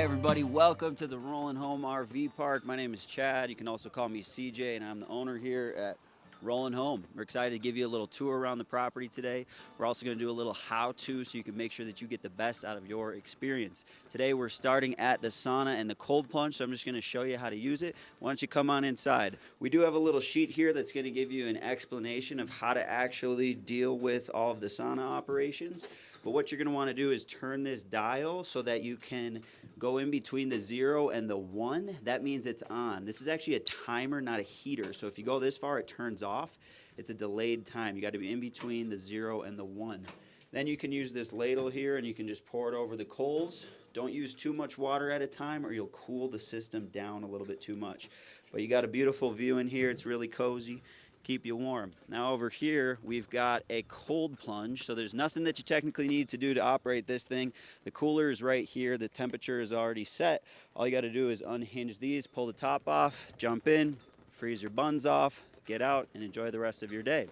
Hey everybody, welcome to the Rollin Home RV Park. My name is Chad. You can also call me CJ, and I'm the owner here at Rollin Home. We're excited to give you a little tour around the property today. We're also going to do a little how-to so you can make sure that you get the best out of your experience. Today we're starting at the sauna and the cold plunge, so I'm just going to show you how to use it. Why don't you come on inside? We do have a little sheet here that's going to give you an explanation of how to actually deal with all of the sauna operations. But what you're going to want to do is turn this dial so that you can go in between the 0 and the 1. That means it's on. This is actually a timer, not a heater. So if you go this far, it turns off. It's a delayed time. You got to be in between the 0 and the 1. Then you can use this ladle here and you can just pour it over the coals. Don't use too much water at a time or you'll cool the system down a little bit too much. But you got a beautiful view in here. It's really cozy. Keep you warm. Now over here we've got a cold plunge, so there's nothing that you technically need to do to operate this thing. The cooler is right here, the temperature is already set. All you got to do is unhinge these, pull the top off, jump in, freeze your buns off, get out and enjoy the rest of your day.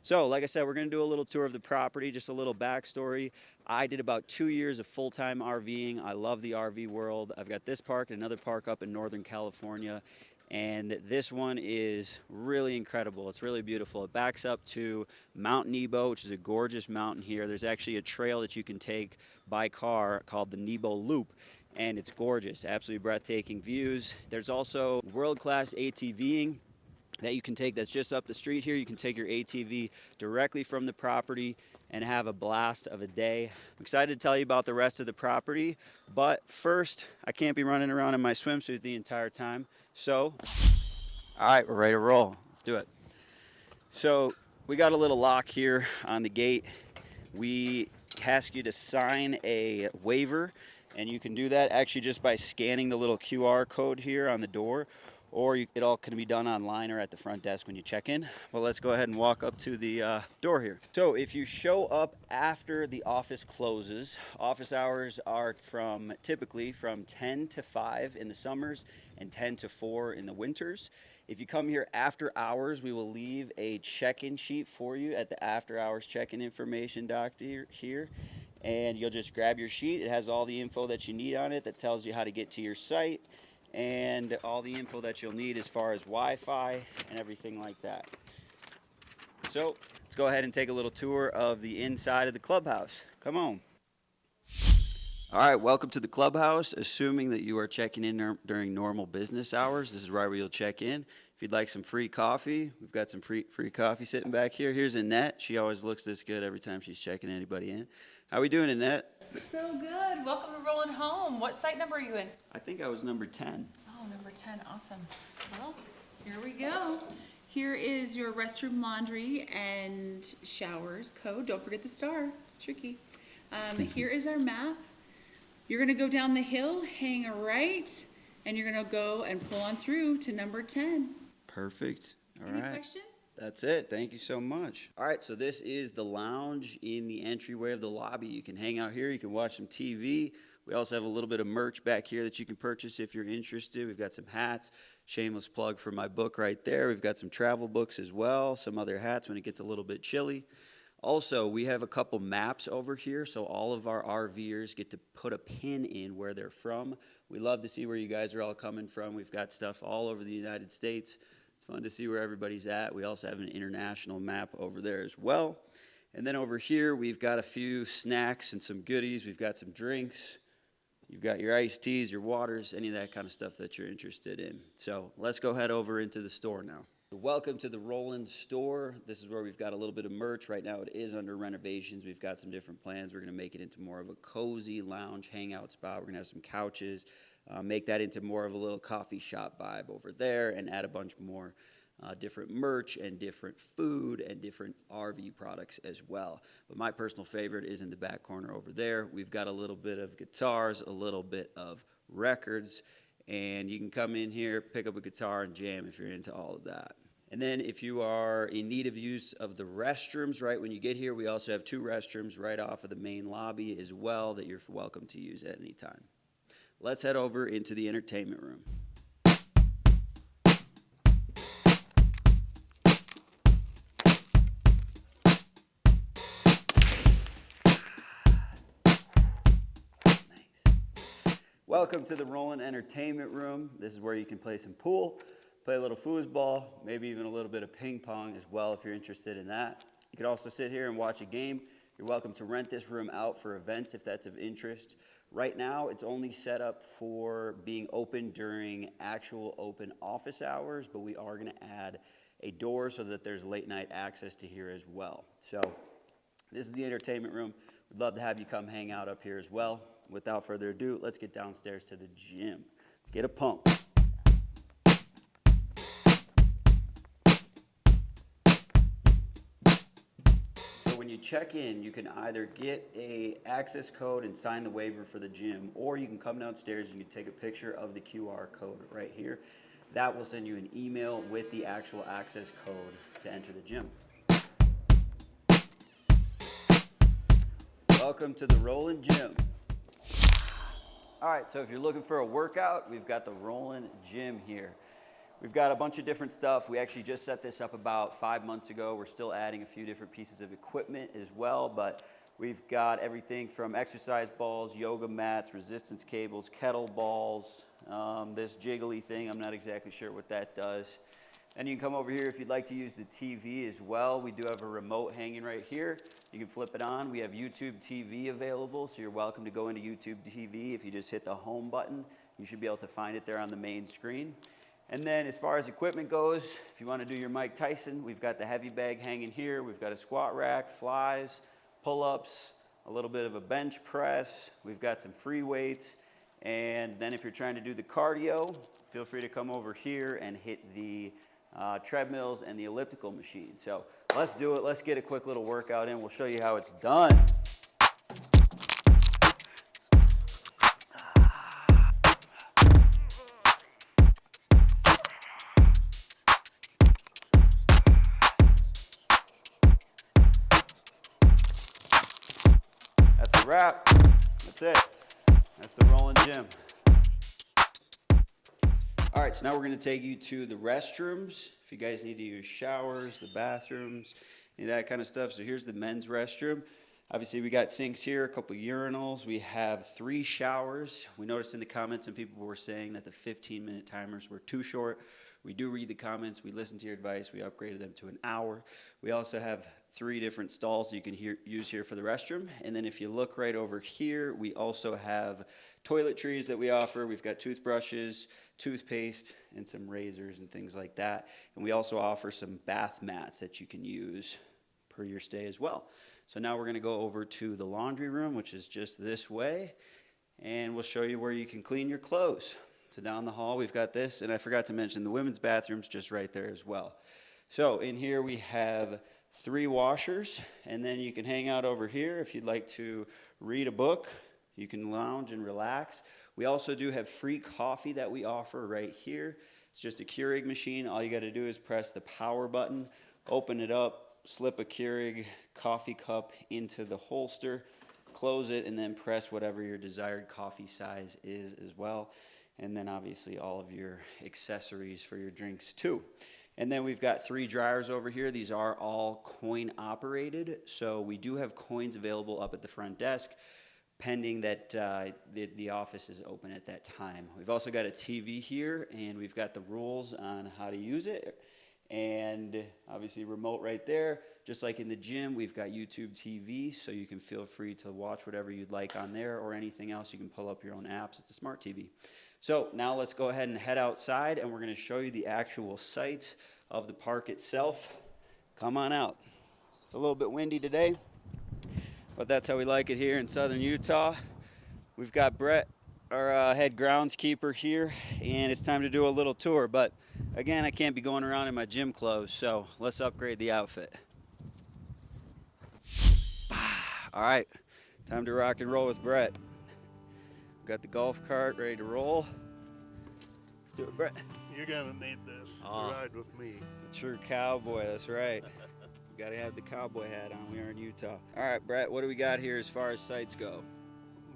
So like I said, we're going to do a little tour of the property, just a little backstory. I did about 2 years of full-time RVing. I love the RV world. I've got this park and another park up in Northern California. And this one is really incredible. It's really beautiful. It backs up to Mount Nebo, which is a gorgeous mountain here. There's actually a trail that you can take by car called the Nebo Loop, and it's gorgeous. Absolutely breathtaking views. There's also world-class ATVing that you can take that's just up the street here. You can take your ATV directly from the property and have a blast of a day. I'm excited to tell you about the rest of the property, but first, I can't be running around in my swimsuit the entire time. So, all right, we're ready to roll. Let's do it. So, we got a little lock here on the gate. We ask you to sign a waiver, and you can do that actually just by scanning the little QR code here on the door, or it all can be done online or at the front desk when you check in. Well, let's go ahead and walk up to the door here. So if you show up after the office closes, office hours are typically from 10 to 5 in the summers and 10 to 4 in the winters. If you come here after hours, we will leave a check-in sheet for you at the after hours check-in information dock here. And you'll just grab your sheet. It has all the info that you need on it that tells you how to get to your site, and all the info that you'll need as far as Wi-Fi and everything like that. So let's go ahead and take a little tour of the inside of the clubhouse. Come on. All right, welcome to the clubhouse. Assuming that you are checking in during normal business hours, this is where you'll check in. If you'd like some free coffee, we've got some free coffee sitting back here. Here's Annette. She always looks this good every time she's checking anybody in. How we doing, Annette? So good. Welcome to Rollin Home. What site number are you in? I think I was number 10. Oh, number 10. Awesome. Well, here we go. Here is your restroom, laundry, and showers code. Don't forget the star. It's tricky. Here is our map. You're going to go down the hill, hang a right, and you're going to go and pull on through to number 10. Perfect. All Any right. questions? That's it. Thank you so much. All right, so this is the lounge in the entryway of the lobby. You can hang out here. You can watch some TV. We also have a little bit of merch back here that you can purchase if you're interested. We've got some hats. Shameless plug for my book right there. We've got some travel books as well, some other hats when it gets a little bit chilly. Also, we have a couple maps over here, so all of our RVers get to put a pin in where they're from. We love to see where you guys are all coming from. We've got stuff all over the United States. It's fun to see where everybody's at. We also have an international map over there as well. And then over here, we've got a few snacks and some goodies. We've got some drinks. You've got your iced teas, your waters, any of that kind of stuff that you're interested in. So let's go head over into the store now. Welcome to the Rollin store. This is where we've got a little bit of merch. Right now it is under renovations. We've got some different plans. We're going to make it into more of a cozy lounge hangout spot. We're going to have some couches, make that into more of a little coffee shop vibe over there, and add a bunch more different merch and different food and different RV products as well. But my personal favorite is in the back corner over there. We've got a little bit of guitars, a little bit of records, and you can come in here, pick up a guitar, and jam if you're into all of that. And then if you are in need of use of the restrooms, right when you get here, we also have 2 restrooms right off of the main lobby as well that you're welcome to use at any time. Let's head over into the entertainment room. Welcome to the Rollin Entertainment Room. This is where you can play some pool, play a little foosball, maybe even a little bit of ping pong as well if you're interested in that. You can also sit here and watch a game. You're welcome to rent this room out for events if that's of interest. Right now, it's only set up for being open during actual open office hours, but we are going to add a door so that there's late night access to here as well. So this is the entertainment room. We'd love to have you come hang out up here as well. Without further ado, let's get downstairs to the gym. Let's get a pump. So when you check in, you can either get a access code and sign the waiver for the gym, or you can come downstairs and you can take a picture of the QR code right here. That will send you an email with the actual access code to enter the gym. Welcome to the Rollin Gym. All right, so if you're looking for a workout, we've got the Rollin Gym here. We've got a bunch of different stuff. We actually just set this up about 5 months ago. We're still adding a few different pieces of equipment as well, but we've got everything from exercise balls, yoga mats, resistance cables, kettlebells, this jiggly thing, I'm not exactly sure what that does. And you can come over here if you'd like to use the TV as well. We do have a remote hanging right here. You can flip it on. We have YouTube TV available, so you're welcome to go into YouTube TV. If you just hit the home button, you should be able to find it there on the main screen. And then as far as equipment goes, if you want to do your Mike Tyson, we've got the heavy bag hanging here. We've got a squat rack, flies, pull-ups, a little bit of a bench press. We've got some free weights. And then if you're trying to do the cardio, feel free to come over here and hit the treadmills and the elliptical machine. So let's do it. Let's get a quick little workout in. We'll show you how it's done. That's a wrap. That's it. That's the Rollin Gym. All right, so now we're going to take you to the restrooms. If you guys need to use showers, the bathrooms, any of that kind of stuff. So here's the men's restroom. Obviously, we got sinks here, a couple urinals. We have 3 showers. We noticed in the comments some people were saying that the 15-minute timers were too short. We do read the comments. We listen to your advice. We upgraded them to an hour. We also have 3 different stalls you can use here for the restroom. And then if you look right over here, we also have toiletries that we offer. We've got toothbrushes, toothpaste, and some razors and things like that. And we also offer some bath mats that you can use per your stay as well. So now we're going to go over to the laundry room, which is just this way. And we'll show you where you can clean your clothes. So down the hall, we've got this, and I forgot to mention the women's bathroom's just right there as well. So in here we have 3 washers, and then you can hang out over here if you'd like to read a book. You can lounge and relax. We also do have free coffee that we offer right here. It's just a Keurig machine. All you got to do is press the power button, open it up, slip a Keurig coffee cup into the holster, close it, and then press whatever your desired coffee size is as well. And then obviously all of your accessories for your drinks too. And then we've got 3 dryers over here. These are all coin operated. So we do have coins available up at the front desk, pending that the office is open at that time. We've also got a TV here, and we've got the rules on how to use it. And obviously remote right there. Just like in the gym, we've got YouTube TV, so you can feel free to watch whatever you'd like on there or anything else. You can pull up your own apps. It's a smart TV. So now let's go ahead and head outside, and we're going to show you the actual site of the park itself. Come on out. It's a little bit windy today, but that's how we like it here in southern Utah. We've got Brett, our head groundskeeper here, and it's time to do a little tour. But again, I can't be going around in my gym clothes, so let's upgrade the outfit. All right, time to rock and roll with Brett. Got the golf cart ready to roll. Let's do it, Brett. You're gonna need this to ride with me. The true cowboy, that's right. You gotta have the cowboy hat on. We are in Utah. All right, Brett, what do we got here as far as sites go?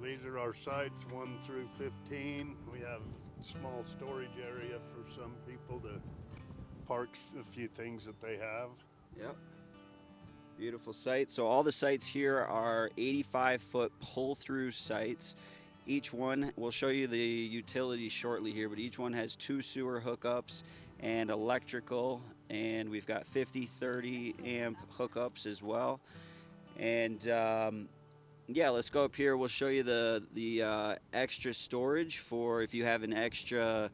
These are our sites 1 through 15. We have a small storage area for some people to park a few things that they have. Yep. Beautiful site. So all the sites here are 85-foot pull-through sites. Each one, we'll show you the utilities shortly here, but each one has 2 sewer hookups and electrical, and we've got 50, 30 amp hookups as well. And yeah, let's go up here. We'll show you the extra storage for if you have an extra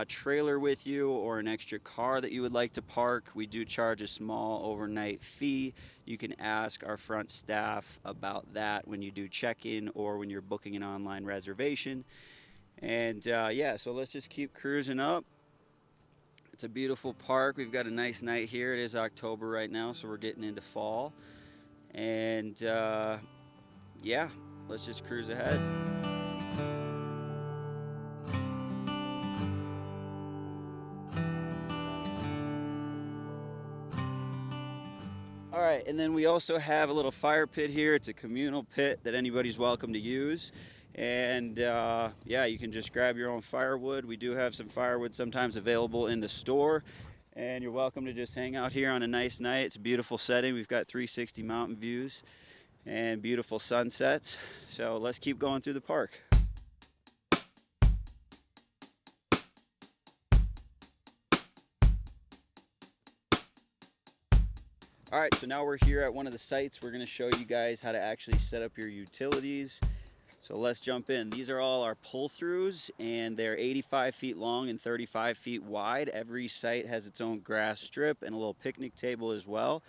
trailer with you or an extra car that you would like to park. We do charge a small overnight fee. You can ask our front staff about that when you do check-in or when you're booking an online reservation. And yeah, so let's just keep cruising up. It's a beautiful park. We've got a nice night here. It is October right now, so we're getting into fall. And yeah, let's just cruise ahead. All right, and then we also have a little fire pit here. It's a communal pit that anybody's welcome to use. And yeah, you can just grab your own firewood. We do have some firewood sometimes available in the store. And you're welcome to just hang out here on a nice night. It's a beautiful setting. We've got 360 mountain views and beautiful sunsets. So let's keep going through the park. All right, so now we're here at one of the sites. We're gonna show you guys how to actually set up your utilities. So let's jump in. These are all our pull-throughs, and they're 85 feet long and 35 feet wide. Every site has its own grass strip and a little picnic table as well.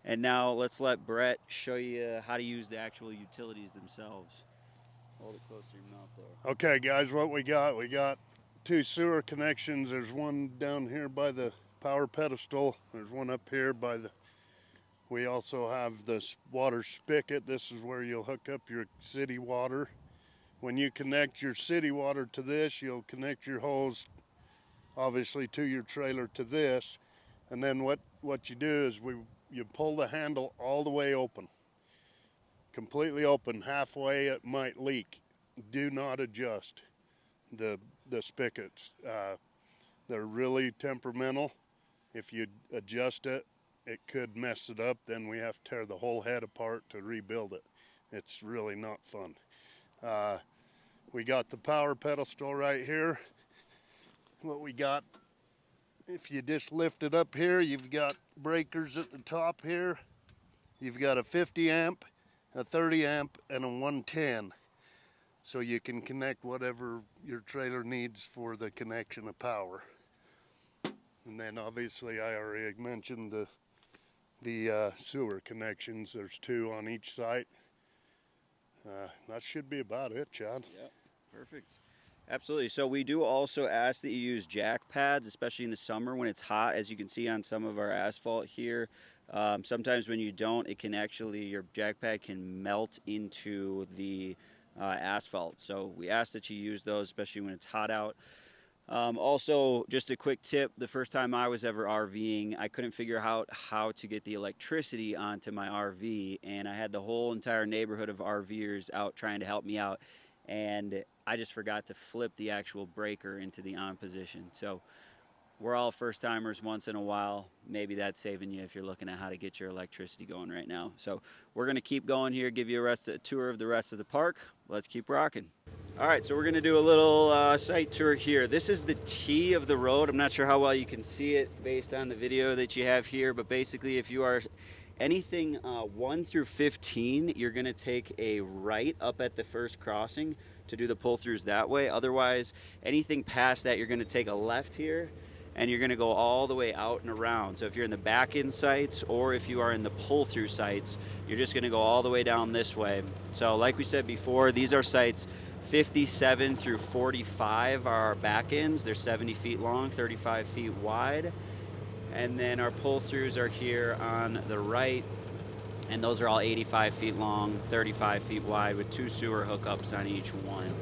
And now let's let Brett show you how to use the actual utilities themselves. Hold it close to your mouth there. Okay, guys, what we got 2 sewer connections. There's one down here by the power pedestal. There's one up here by the, we also have this water spigot. This is where you'll hook up your city water. When you connect your city water to this, you'll connect your hose, obviously, to your trailer to this. And then what you do is you pull the handle all the way open, completely open. Halfway it might leak. Do not adjust the spigots. They're really temperamental. If you adjust it, it could mess it up. Then we have to tear the whole head apart to rebuild it. It's really not fun. We got the power pedestal right here. What we got, if you just lift it up here, you've got breakers at the top here. You've got a 50 amp, a 30 amp, and a 110. So you can connect whatever your trailer needs for the connection of power. And then obviously I already mentioned the sewer connections. There's 2 on each site. That should be about it, Chad. Yep, perfect. Absolutely. So we do also ask that you use jack pads, especially in the summer when it's hot, as you can see on some of our asphalt here. Sometimes when you don't, it can actually, your jack pad can melt into the asphalt. So we ask that you use those, especially when it's hot out. Also, just a quick tip, the first time I was ever RVing, I couldn't figure out how to get the electricity onto my RV, and I had the whole entire neighborhood of RVers out trying to help me out, and I just forgot to flip the actual breaker into the on position. So we're all first timers once in a while. Maybe that's saving you if you're looking at how to get your electricity going right now. So we're gonna keep going here, give you a tour of the rest of the park. Let's keep rocking. All right, so we're gonna do a little site tour here. This is the T of the road. I'm not sure how well you can see it based on the video that you have here, but basically if you are anything 1 through 15, you're gonna take a right up at the first crossing to do the pull-throughs that way. Otherwise, anything past that, you're gonna take a left here, and you're gonna go all the way out and around. So if you're in the back-end sites or if you are in the pull-through sites, you're just gonna go all the way down this way. So like we said before, these are sites 57 through 45 are our back ends. They're 70 feet long, 35 feet wide. And then our pull-throughs are here on the right, and those are all 85 feet long, 35 feet wide with 2 sewer hookups on each one.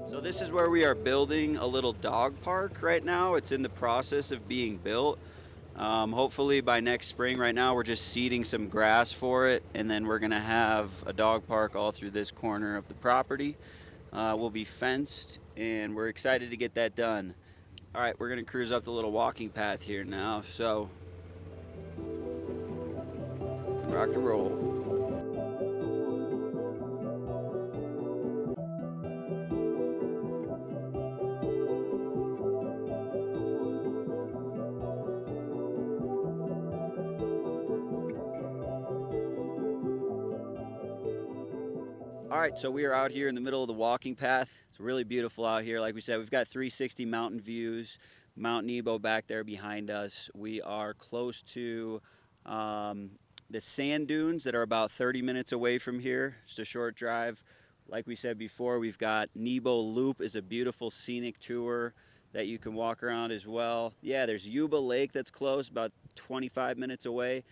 So this is where we are building a little dog park right now. It's in the process of being built. Hopefully by next spring. Right now we're just seeding some grass for it, and then we're gonna have a dog park all through this corner of the property. will be fenced, and we're excited to get that done. All right, we're gonna cruise up the little walking path here now, so rock and roll. All right, so we are out here in the middle of the walking path. It's really beautiful out here. Like we said, we've got 360 mountain views, Mount Nebo back there behind us. We are close to the sand dunes that are about 30 minutes away from here. Just a short drive. Like we said before, we've got Nebo Loop is a beautiful scenic tour that you can walk around as well. Yeah, there's Yuba Lake that's close, about 25 minutes away,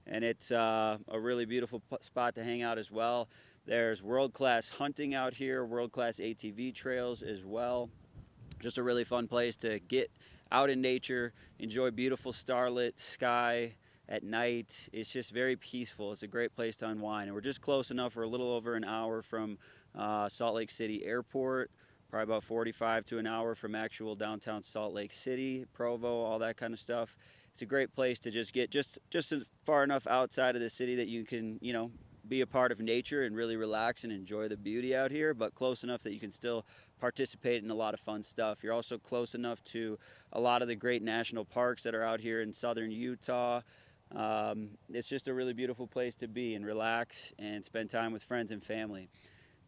and it's a really beautiful spot to hang out as well. There's world-class hunting out here, world-class ATV trails as well. Just a really fun place to get out in nature, enjoy beautiful starlit sky at night. It's just very peaceful. It's a great place to unwind. And we're just close enough. We're a little over an hour from Salt Lake City Airport, probably about 45 to an hour from actual downtown Salt Lake City, Provo, all that kind of stuff. It's a great place to just get just far enough outside of the city that you can, be a part of nature and really relax and enjoy the beauty out here, but close enough that you can still participate in a lot of fun stuff. You're also close enough to a lot of the great national parks that are out here in southern Utah. It's just a really beautiful place to be and relax and spend time with friends and family.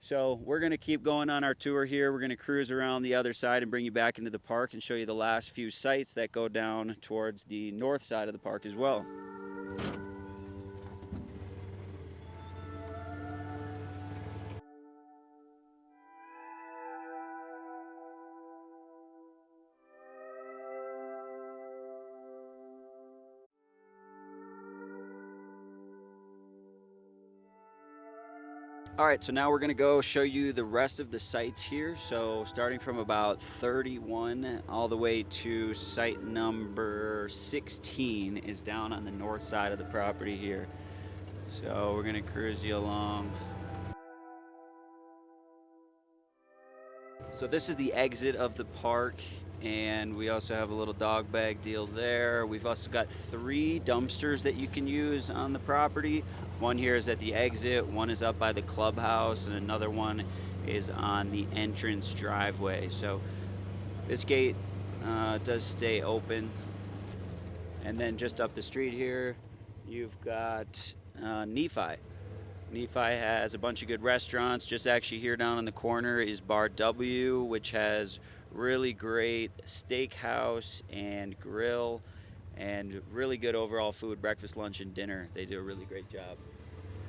So we're going to keep going on our tour here. We're going to cruise around the other side and bring you back into the park and show you the last few sites that go down towards the north side of the park as well. All right, so now we're gonna go show you the rest of the sites here. So starting from about 31 all the way to site number 16 is down on the north side of the property here. So we're gonna cruise you along. So this is the exit of the park, and we also have a little dog bag deal there. We've also got 3 dumpsters that you can use on the property. One here is at the exit, one is up by the clubhouse, and another one is on the entrance driveway. So this gate does stay open. And then just up the street here, you've got Nephi. Nephi has a bunch of good restaurants. Just actually here down in the corner is Bar W, which has really great steakhouse and grill and really good overall food, breakfast, lunch, and dinner. They do a really great job.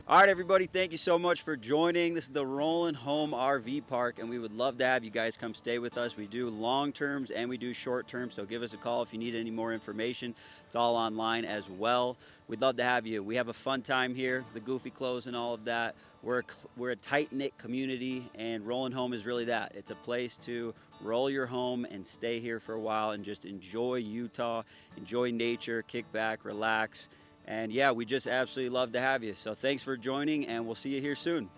All right, everybody, thank you so much for joining. This is the Rollin Home RV Park, and we would love to have you guys come stay with us. We do long terms and we do short terms, so give us a call if you need any more information. It's all online as well. We'd love to have you. We have a fun time here, the goofy clothes and all of that. We're a tight-knit community, and Rollin Home is really that. It's a place to roll your home and stay here for a while and just enjoy Utah, enjoy nature, kick back, relax. And yeah, we just absolutely love to have you. So thanks for joining, and we'll see you here soon.